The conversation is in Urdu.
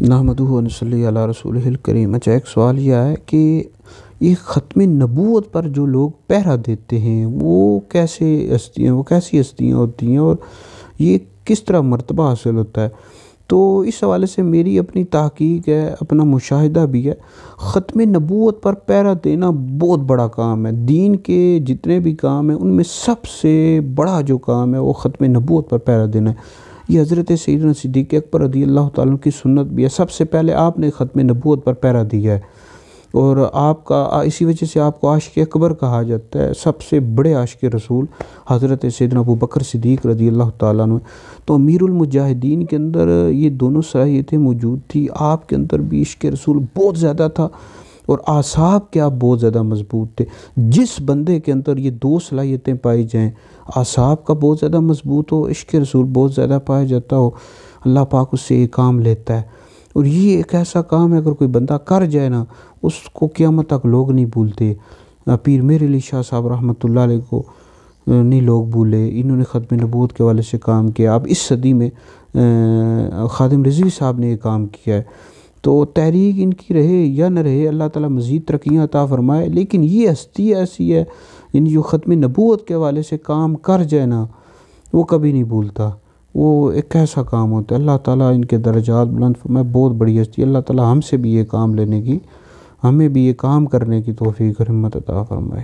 نحمدہ و نصلی علی رسولہ الکریم۔ اچھا، ایک سوال یہ ہے کہ یہ ختم نبوت پر جو لوگ پہرا دیتے ہیں وہ کیسی ہستیاں ہوتی ہیں اور یہ کس طرح مرتبہ حاصل ہوتا ہے؟ تو اس حوالے سے میری اپنی تحقیق ہے، اپنا مشاہدہ بھی ہے۔ ختم نبوت پر پہرا دینا بہت بڑا کام ہے۔ دین کے جتنے بھی کام ہیں ان میں سب سے بڑا جو کام ہے وہ ختم نبوت پر پہرا دینا ہے۔ یہ حضرت سیدنا صدیق اکبر رضی اللہ تعالیٰ عنہ کی سنت بھی ہے۔ سب سے پہلے آپ نے ختم نبوت پر پہرا دیا ہے اور آپ کا اسی وجہ سے آپ کو عاشق اکبر کہا جاتا ہے، سب سے بڑے عاشق رسول حضرت سیدنا ابوبکر صدیق رضی اللہ تعالیٰ عنہ۔ تو امیر المجاہدین کے اندر یہ دونوں صلاحیتیں موجود تھی۔ آپ کے اندر بھی عشق رسول بہت زیادہ تھا اور اعصاب کے آپ بہت زیادہ مضبوط تھے۔ جس بندے کے اندر یہ دو صلاحیتیں پائی جائیں، اعصاب کا بہت زیادہ مضبوط ہو، عشق رسول بہت زیادہ پایا جاتا ہو، اللہ پاک اس سے یہ کام لیتا ہے۔ اور یہ ایک ایسا کام ہے اگر کوئی بندہ کر جائے نا، اس کو قیامت تک لوگ نہیں بھولتے۔ پیر میر علی شاہ صاحب رحمۃ اللہ علیہ کو نہیں لوگ بھولے، انہوں نے ختم نبوت کے والے سے کام کیا۔ اب اس صدی میں خادم رضوی صاحب نے یہ کام کیا ہے۔ تو تحریک ان کی رہے یا نہ رہے، اللہ تعالیٰ مزید ترقیاں عطا فرمائے، لیکن یہ ہستی ایسی ہے یعنی جو ختم نبوت کے والے سے کام کر جائے نا وہ کبھی نہیں بھولتا۔ وہ ایک ایسا کام ہوتا ہے، اللہ تعالیٰ ان کے درجات بلند فرمائے، بہت بڑی ہستی۔ اللہ تعالیٰ ہم سے بھی یہ کام لینے کی، ہمیں بھی یہ کام کرنے کی توفیق اور ہمت عطا فرمائے۔